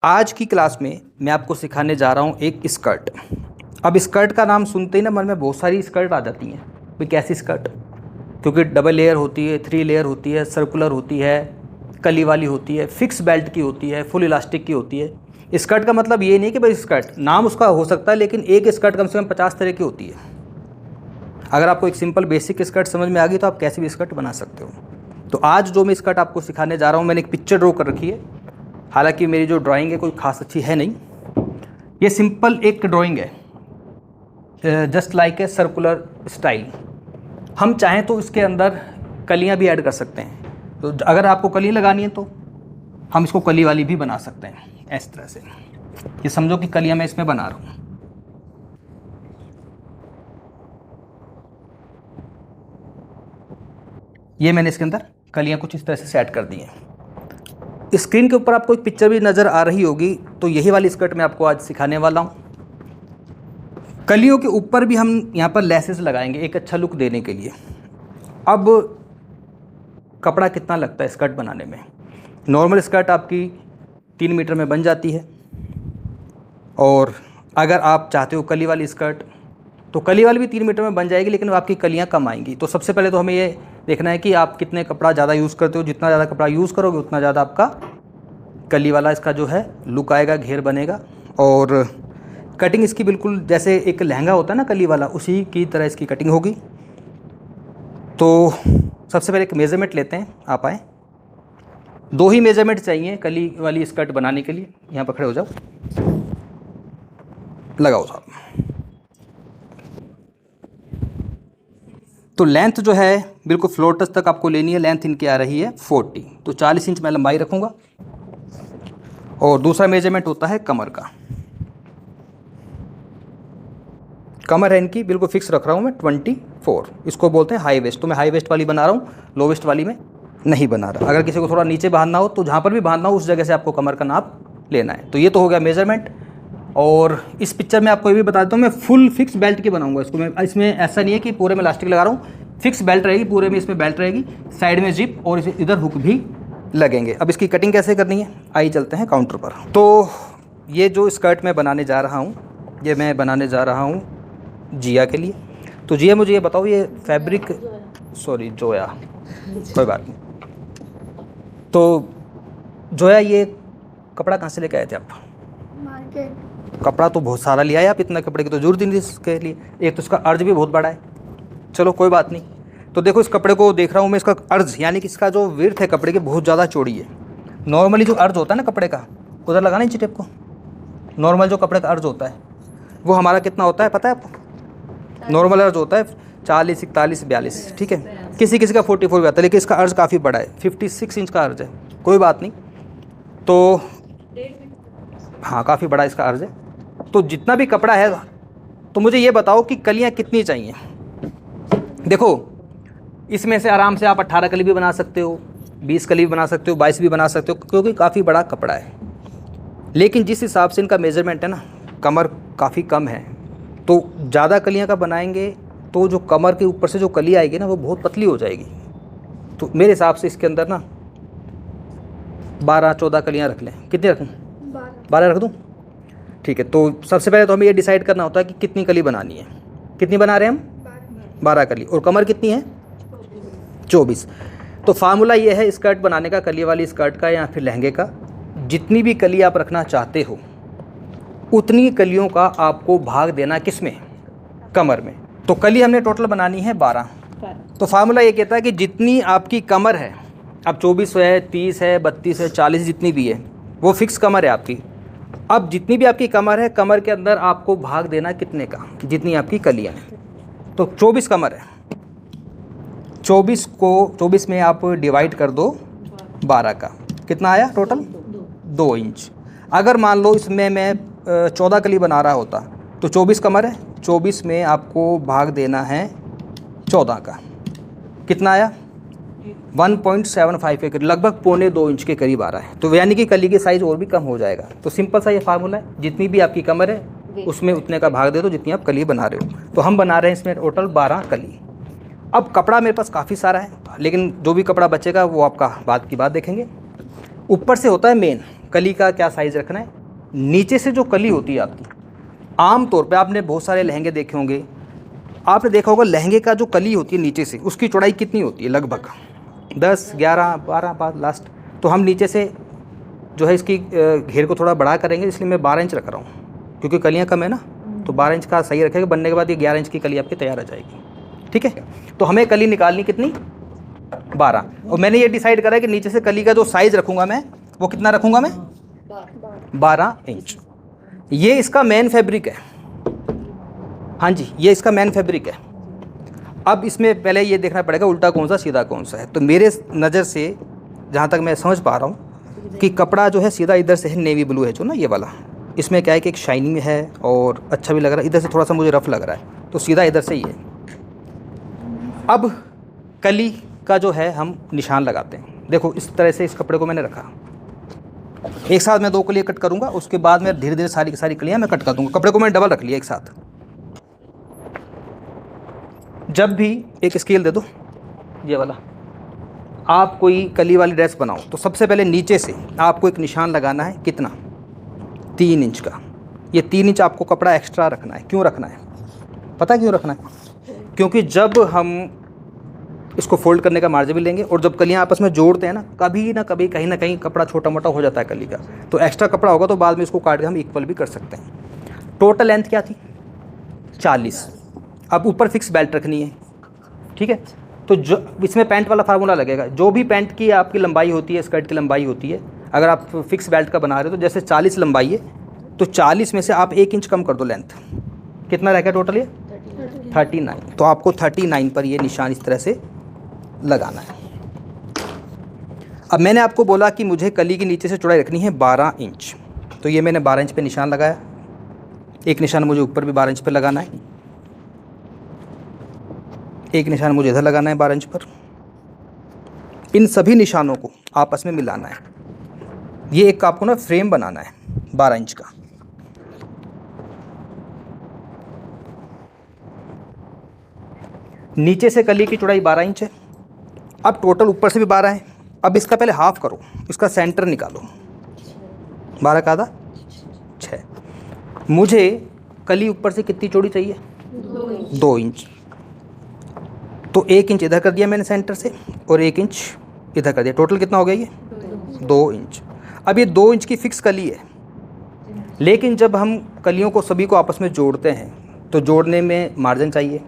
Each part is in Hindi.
आज की क्लास में मैं आपको सिखाने जा रहा हूँ एक स्कर्ट। अब स्कर्ट का नाम सुनते ही ना मन में बहुत सारी स्कर्ट आ जाती हैं। भाई कैसी स्कर्ट? क्योंकि डबल लेयर होती है, 3 लेयर होती है, सर्कुलर होती है, कली वाली होती है, फिक्स बेल्ट की होती है, फुल इलास्टिक की होती है। स्कर्ट का मतलब ये नहीं कि भाई स्कर्ट नाम उसका हो सकता है, लेकिन एक स्कर्ट कम से कम 50 तरह की होती है। अगर आपको एक सिंपल बेसिक स्कर्ट समझ में आ गई तो आप कैसी भी स्कर्ट बना सकते हो। तो आज जो मैं स्कर्ट आपको सिखाने जा रहा हूँ, मैंने एक पिक्चर ड्रॉ कर रखी है। हालांकि मेरी जो ड्राइंग है कोई खास अच्छी है नहीं, ये सिंपल एक ड्राइंग है, just like a circular style. हम चाहें तो इसके अंदर कलियां भी ऐड कर सकते हैं। तो अगर आपको कली लगानी है तो हम इसको कली वाली भी बना सकते हैं इस तरह से। ये समझो कि कलियां मैं इसमें बना रहा हूँ। ये मैंने इसके अंदर कलियां कुछ इस तरह से सेट कर दी हैं। स्क्रीन के ऊपर आपको एक पिक्चर भी नज़र आ रही होगी, तो यही वाली स्कर्ट मैं आपको आज सिखाने वाला हूँ। कलियों के ऊपर भी हम यहाँ पर लेसेस लगाएंगे एक अच्छा लुक देने के लिए। अब कपड़ा कितना लगता है स्कर्ट बनाने में? नॉर्मल स्कर्ट आपकी 3 मीटर में बन जाती है, और अगर आप चाहते हो कली वाली स्कर्ट तो कली वाली भी 3 मीटर में बन जाएगी, लेकिन आपकी कलियाँ कम आएंगी। तो सबसे पहले तो हमें ये देखना है कि आप कितने कपड़ा ज़्यादा यूज़ करते हो। जितना ज़्यादा कपड़ा यूज़ करोगे उतना ज़्यादा आपका कली वाला इसका जो है लुक आएगा, घेर बनेगा। और कटिंग इसकी बिल्कुल जैसे एक लहंगा होता है ना कली वाला, उसी की तरह इसकी कटिंग होगी। तो सबसे पहले एक मेज़रमेंट लेते हैं। आप आए, 2 ही मेज़रमेंट चाहिए कली वाली स्कर्ट बनाने के लिए। यहाँ पर खड़े हो जाओ, लगाओ साहब। तो लेंथ जो है बिल्कुल फ्लोर टच तक आपको लेनी है। लेंथ इनकी आ रही है 40, तो 40 इंच मैं लंबाई रखूँगा। और दूसरा मेजरमेंट होता है कमर का। कमर है इनकी बिल्कुल फिक्स रख रहा हूँ मैं 24। इसको बोलते हैं हाई वेस्ट। तो मैं हाई वेस्ट वाली बना रहा हूँ, लो वेस्ट वाली में नहीं बना रहा। अगर किसी को थोड़ा नीचे बांधना हो तो जहाँ पर भी बांधना हो उस जगह से आपको कमर का नाप लेना है। तो ये तो हो गया मेजरमेंट। और इस पिक्चर में आपको ये भी बता देता हूँ, मैं फुल फिक्स बेल्ट की बनाऊंगा इसको। मैं इसमें ऐसा नहीं है कि पूरे में इलास्टिक लगा रहा हूँ, फिक्स बेल्ट रहेगी पूरे में। इसमें बेल्ट रहेगी, साइड में जिप, और इधर हुक भी लगेंगे। अब इसकी कटिंग कैसे करनी है, आइए चलते हैं काउंटर पर। तो ये जो स्कर्ट मैं बनाने जा रहा हूँ, ये मैं बनाने जा रहा हूँ जिया के लिए। तो जिया मुझे ये बताओ, ये फैब्रिक, सॉरी जोया, कोई बात नहीं। तो जोया, ये कपड़ा कहाँ से लेके आए थे आप? मार्केट। कपड़ा तो बहुत सारा लिया है आप, इतना कपड़े की तो जरूरत ही नहीं इसके लिए। एक तो इसका अर्ज भी बहुत बड़ा है। चलो कोई बात नहीं। तो देखो इस कपड़े को देख रहा हूँ मैं, इसका अर्ज यानी कि इसका जो विड्थ है कपड़े की बहुत ज़्यादा चौड़ी है। नॉर्मली जो अर्ज होता है ना कपड़े का, उधर लगाना ही टेप को। नॉर्मल जो कपड़े का अर्ज होता है वो हमारा कितना होता है पता है आपको? नॉर्मल अर्ज होता है 40, 41, 42, ठीक है। किसी किसी का 44 भी आता है, लेकिन इसका अर्ज काफ़ी बड़ा है, 56 इंच का अर्ज है। कोई बात नहीं। तो हाँ, काफ़ी बड़ा इसका अर्ज है। तो जितना भी कपड़ा है, तो मुझे ये बताओ कि कलियाँ कितनी चाहिए। देखो इसमें से आराम से आप 18 कली भी बना सकते हो, 20 कली भी बना सकते हो, 22 भी बना सकते हो, क्योंकि काफ़ी बड़ा कपड़ा है। लेकिन जिस हिसाब से इनका मेजरमेंट है ना, कमर काफ़ी कम है, तो ज़्यादा कलियाँ का बनाएंगे तो जो कमर के ऊपर से जो कली आएगी ना वो बहुत पतली हो जाएगी। तो मेरे हिसाब से इसके अंदर ना 12-14 कलियाँ रख लें। कितनी रखूँ? 12 रख दूँ? ठीक है। तो सबसे पहले तो हमें ये डिसाइड करना होता है कि कितनी कली बनानी है। कितनी बना रहे हैं हम? 12 कली। और कमर कितनी है? 24। तो फार्मूला ये है स्कर्ट बनाने का, कली वाली स्कर्ट का या फिर लहंगे का। जितनी भी कली आप रखना चाहते हो उतनी कलियों का आपको भाग देना किस में? कमर में। तो कली हमने टोटल बनानी है 12। तो फार्मूला ये कहता है कि जितनी आपकी कमर है, अब 24 है, 30 है, 32 है, 40, जितनी भी है वो फिक्स कमर है आपकी। अब जितनी भी आपकी कमर है, कमर के अंदर आपको भाग देना कितने का? जितनी आपकी कलियाँ हैं। तो 24 कमर है, 24 में आप डिवाइड कर दो 12 का। कितना आया टोटल? 2 इंच। अगर मान लो इसमें मैं 14 कली बना रहा होता तो 24 कमर है, 24 में आपको भाग देना है 14 का। कितना आया? 1.75 के लगभग 1.25 इंच के करीब आ रहा है। तो यानी कि कली की साइज़ और भी कम हो जाएगा। तो सिंपल सा ये फार्मूला है, जितनी भी आपकी कमर है उसमें उतने का भाग दे दो जितनी आप कली बना रहे हो। तो हम बना रहे हैं इसमें टोटल 12 कली। अब कपड़ा मेरे पास काफ़ी सारा है, लेकिन जो भी कपड़ा बचेगा वो आपका बाद की बात देखेंगे। ऊपर से होता है मेन, कली का क्या साइज़ रखना है। नीचे से जो कली होती है आपकी, आम तौर पे आपने बहुत सारे लहंगे देखे होंगे, आपने देखा होगा लहंगे का जो कली होती है नीचे से, उसकी चौड़ाई कितनी होती है, लगभग 10, 11, 12 बार लास्ट। तो हम नीचे से जो है इसकी घेर को थोड़ा बड़ा करेंगे, इसलिए मैं 12 इंच रख रहा हूँ, क्योंकि कलियाँ कम है ना, तो 12 इंच का सही रखेगा। बनने के बाद ये 11 इंच की कली आपकी तैयार हो जाएगी। ठीक है, तो हमें कली निकालनी कितनी, 12। और मैंने ये डिसाइड करा है कि नीचे से कली का जो साइज़ रखूँगा मैं, वो कितना रखूँगा मैं, 12 इंच। ये इसका मेन फैब्रिक है। हाँ जी, ये इसका मेन फैब्रिक है। अब इसमें पहले ये देखना पड़ेगा उल्टा कौन सा सीधा कौन सा है। तो मेरे नज़र से जहाँ तक मैं समझ पा रहा हूँ कि कपड़ा जो है सीधा इधर से है, नेवी ब्लू है जो ना ये वाला, इसमें क्या है कि एक शाइनिंग है और अच्छा भी लग रहा है। इधर से थोड़ा सा मुझे रफ़ लग रहा है, तो सीधा इधर से ही है। अब कली का जो है हम निशान लगाते हैं। देखो इस तरह से इस कपड़े को मैंने रखा, एक साथ मैं 2 कलियाँ कट करूँगा, उसके बाद मैं धीरे धीरे सारी की सारी कलियाँ मैं कट कर दूँगा। कपड़े को मैंने डबल रख लिया एक साथ। जब भी एक स्केल दे दो ये वाला, आप कोई कली वाली ड्रेस बनाओ तो सबसे पहले नीचे से आपको एक निशान लगाना है, कितना, 3 इंच का। ये 3 इंच आपको कपड़ा एक्स्ट्रा रखना है। क्यों रखना है, पता है क्यों रखना है? क्योंकि जब हम इसको फोल्ड करने का मार्जिन भी लेंगे और जब कलियाँ आपस में जोड़ते हैं ना कभी कहीं ना कहीं कपड़ा छोटा मोटा हो जाता है कली का, तो एक्स्ट्रा कपड़ा होगा तो बाद में इसको काट के हम इक्वल भी कर सकते हैं। टोटल लेंथ क्या थी, 40। अब ऊपर फिक्स बेल्ट रखनी है। ठीक है, तो जो इसमें पैंट वाला फार्मूला लगेगा, जो भी पैंट की आपकी लंबाई होती है, स्कर्ट की लंबाई होती है, अगर आप फिक्स बेल्ट का बना रहे हो तो जैसे 40 लंबाई है तो 40 में से आप 1 इंच कम कर दो लेंथ, कितना रह गया टोटल, ये 39। तो आपको 39 पर ये निशान इस तरह से लगाना है। अब मैंने आपको बोला कि मुझे कली के नीचे से चौड़ाई रखनी है 12 इंच, तो ये मैंने 12 इंच पे निशान लगाया। एक निशान मुझे ऊपर भी 12 इंच पे लगाना है, एक निशान मुझे इधर लगाना है 12 इंच पर। इन सभी निशानों को आपस में मिलाना है। ये एक आपको ना फ्रेम बनाना है 12 इंच का। नीचे से कली की चौड़ाई 12 इंच है। अब टोटल ऊपर से भी 12 है। अब इसका पहले हाफ करो, इसका सेंटर निकालो, 12 का आधा 6। मुझे कली ऊपर से कितनी चौड़ी चाहिए, 2 इंच। तो 1 इंच इधर कर दिया मैंने सेंटर से और 1 इंच इधर कर दिया। टोटल कितना हो गया ये, 2 इंच। अब ये 2 इंच की फिक्स कली है, लेकिन जब हम कलियों को सभी को आपस में जोड़ते हैं तो जोड़ने में मार्जिन चाहिए।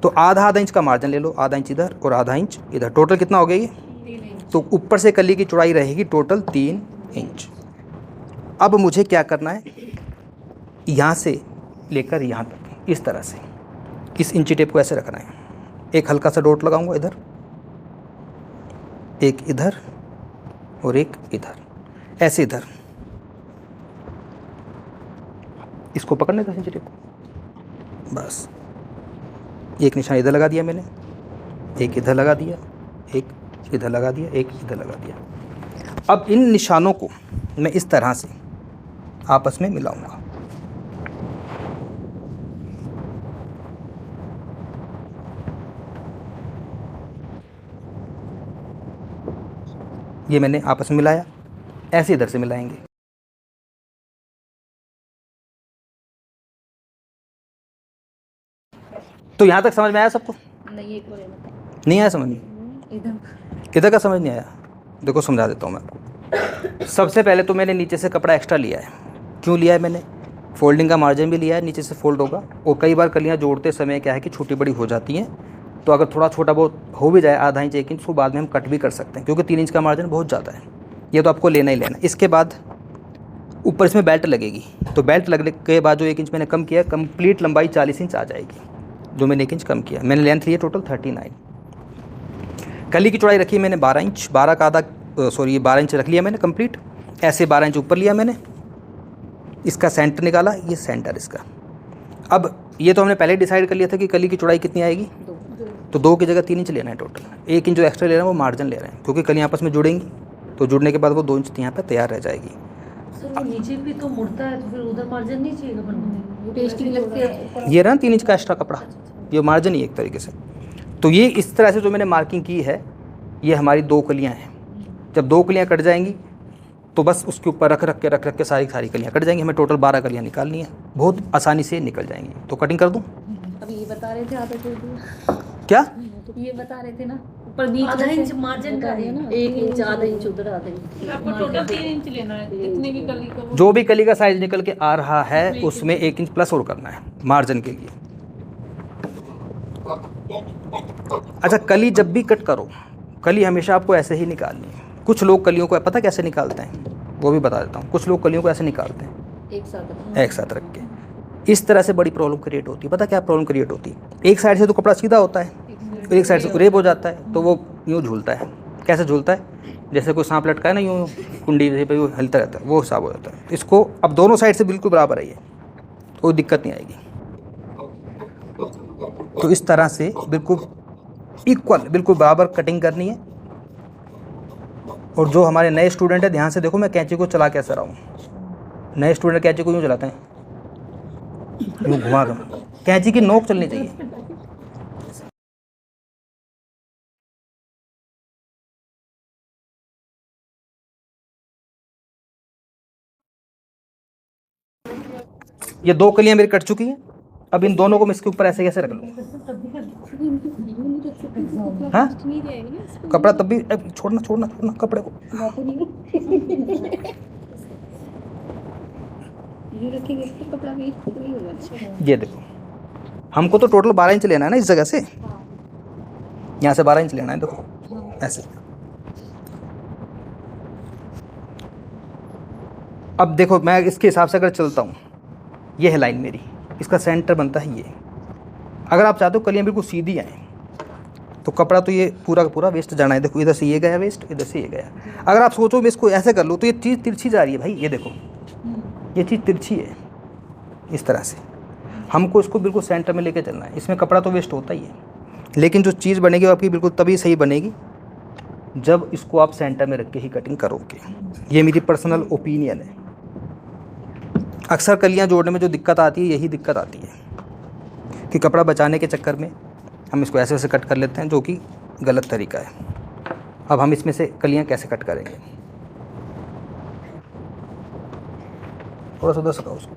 तो आधा इंच का मार्जिन ले लो, आधा इंच इधर और आधा इंच इधर। टोटल कितना हो गया ये, तो ऊपर से कली की चौड़ाई रहेगी टोटल 3 इंच। अब मुझे क्या करना है, यहाँ से लेकर यहाँ तक इस तरह से इस इंची टेप को ऐसे रखना है। एक हल्का सा डॉट लगाऊंगा इधर, एक इधर और एक इधर, ऐसे इधर। इसको पकड़ने का इंची टेप को, बस एक निशान इधर लगा दिया मैंने, एक इधर लगा दिया, एक इधर लगा दिया, एक इधर लगा दिया। अब इन निशानों को मैं इस तरह से आपस में मिलाऊंगा। ये मैंने आपस में मिलाया, ऐसे इधर से मिलाएंगे। तो यहाँ तक समझ में आया सबको? नहीं आया समझ में? इधर का समझ नहीं आया? देखो समझा देता हूँ मैं आपको। सबसे पहले तो मैंने नीचे से कपड़ा एक्स्ट्रा लिया है। क्यों लिया है मैंने? फोल्डिंग का मार्जिन भी लिया है, नीचे से फोल्ड होगा। और कई बार कलियाँ जोड़ते समय क्या है कि छोटी बड़ी हो जाती हैं, तो अगर थोड़ा छोटा बहुत हो भी जाए, आधा इंच 1 इंच, तो बाद में हम कट भी कर सकते हैं, क्योंकि 3 इंच का मार्जिन बहुत ज़्यादा है। ये तो आपको लेना ही लेना। इसके बाद ऊपर इसमें बेल्ट लगेगी, तो बेल्ट लगने के बाद जो 1 इंच मैंने कम किया, कंप्लीट लंबाई 40 इंच आ जाएगी। जो मैंने 1 इंच कम किया, मैंने लेंथ ली है टोटल 39। कली की चौड़ाई रखी है मैंने 12 इंच, 12 का आधा, सॉरी 12 इंच रख लिया मैंने कंप्लीट। ऐसे 12 इंच ऊपर लिया मैंने, इसका सेंटर निकाला, ये सेंटर इसका। अब ये तो हमने पहले डिसाइड कर लिया था कि कली की चौड़ाई कितनी आएगी, तो 2 की जगह 3 इंच लेना है टोटल। 1 इंच जो एक्स्ट्रा ले रहे हैं वो मार्जिन ले रहे हैं, क्योंकि कलियाँ आपस में जुड़ेंगी, तो जुड़ने के बाद वो 2 इंच यहाँ पर तैयार रह जाएगी। सर नीचे भी तो मुड़ता है, तो फिर उधर मार्जिन नहीं चाहिए बनने, पेस्टिंग लगती है। ये रहा 3 इंच का एक्स्ट्रा कपड़ा, ये मार्जिन ही एक तरीके से। तो ये इस तरह से जो मैंने मार्किंग की है, ये हमारी 2 कलियाँ हैं। जब 2 कलियाँ कट जाएंगी तो बस उसके ऊपर रख रख के सारी कलियाँ कट जाएंगी। हमें टोटल 12 कलियाँ निकालनी है, बहुत आसानी से निकल जाएंगी। तो कटिंग कर दूँ? अभी ये बता रहे थे आधा कर दिया, क्या ये बता रहे थे ना ऊपर बीच आधा इंच मार्जिन का है ना, 1 इंच आधा इंच उधर आधा इंच, आपको टोटल 3 इंच लेना है, जितनी भी कली का वो जो भी कली का साइज निकल के आ रहा है उसमें 1 इंच प्लस और करना है मार्जिन के लिए। अच्छा, कली जब भी कट करो, कली हमेशा आपको ऐसे ही निकालनी है। कुछ लोग कलियों को पता कैसे निकालते हैं, वो भी बता देता हूँ। कुछ लोग कलियों को ऐसे निकालते हैं एक साथ रख के, इस तरह से बड़ी प्रॉब्लम क्रिएट होती है। पता क्या प्रॉब्लम क्रिएट होती है? एक साइड से तो कपड़ा सीधा होता है, एक साइड से क्रेप हो जाता है, तो वो यूँ झूलता है। कैसे झूलता है? जैसे कोई सांप लटका है ना, यूँ कुंडी जैसे पे वो हिलता रहता है, वो हिसाब हो जाता है। इसको अब दोनों साइड से बिल्कुल बराबर है, ये कोई दिक्कत नहीं आएगी। तो इस तरह से बिल्कुल इक्वल, बिल्कुल बराबर कटिंग करनी है। और जो हमारे नए स्टूडेंट है, ध्यान से देखो मैं कैंची को चला कैसे रहा हूँ। नए स्टूडेंट कैंची को यूँ चलाते हैं, यूँ घुमा कर, कैंची की नोक चलनी चाहिए। ये 2 कलियां मेरी कट चुकी हैं। अब इन दोनों को मैं इसके ऊपर ऐसे कैसे रख लूँ? हाँ, कपड़ा तब भी छोड़ना छोड़ना छोड़ना कपड़े को। ये देखो, हमको तो टोटल 12 इंच लेना है ना इस जगह से, यहाँ से 12 इंच लेना है। देखो ऐसे। अब देखो मैं इसके हिसाब से अगर चलता हूँ, ये है लाइन मेरी, इसका सेंटर बनता है ये। अगर आप चाहते हो कलियाँ बिल्कुल सीधी आए तो कपड़ा तो ये पूरा का पूरा वेस्ट जाना है। देखो इधर से ये गया वेस्ट, इधर से ये गया। अगर आप सोचो मैं इसको ऐसे कर लूँ तो ये चीज़ तिरछी जा रही है भाई। ये देखो ये चीज़ तिरछी है। इस तरह से हमको इसको बिल्कुल सेंटर में लेके चलना है। इसमें कपड़ा तो वेस्ट होता ही है, लेकिन जो चीज़ बनेगी वो आपकी बिल्कुल तभी सही बनेगी जब इसको आप सेंटर में रख के ही कटिंग करोगे। ये मेरी पर्सनल ओपिनियन है। अक्सर कलियाँ जोड़ने में जो दिक्कत आती है, यही दिक्कत आती है कि कपड़ा बचाने के चक्कर में हम इसको ऐसे ऐसे कट कर लेते हैं, जो कि गलत तरीका है। अब हम इसमें से कलियाँ कैसे कट करेंगे? थोड़ा सा उधर सकाओ उसको।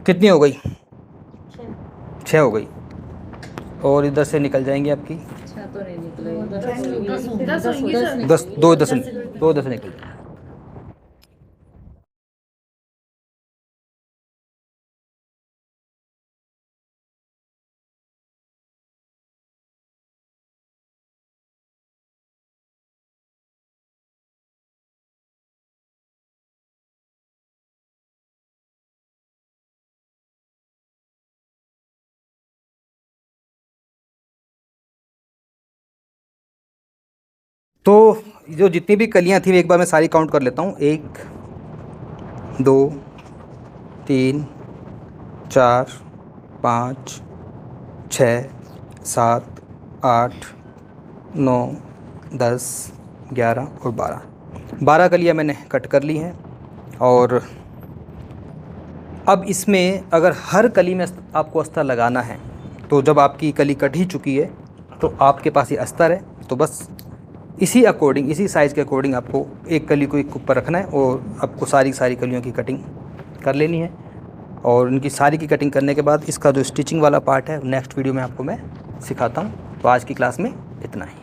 कितनी हो गई? 6 हो गई। और इधर से निकल जाएंगी आपकी 10, 2 10 निकल। तो जो जितनी भी कलियां थी एक बार मैं सारी काउंट कर लेता हूँ। 1 2 3 4 5 6 7 8 9 10 11 और 12 कलियां मैंने कट कर ली हैं। और अब इसमें अगर हर कली में आपको अस्तर लगाना है, तो जब आपकी कली कट ही चुकी है तो आपके पास ये अस्तर है, तो बस इसी अकॉर्डिंग, इसी साइज़ के अकॉर्डिंग आपको एक कली को एक ऊपर रखना है और आपको सारी कलियों की कटिंग कर लेनी है। और उनकी सारी की कटिंग करने के बाद इसका जो स्टिचिंग वाला पार्ट है नेक्स्ट वीडियो में आपको मैं सिखाता हूँ। तो आज की क्लास में इतना ही।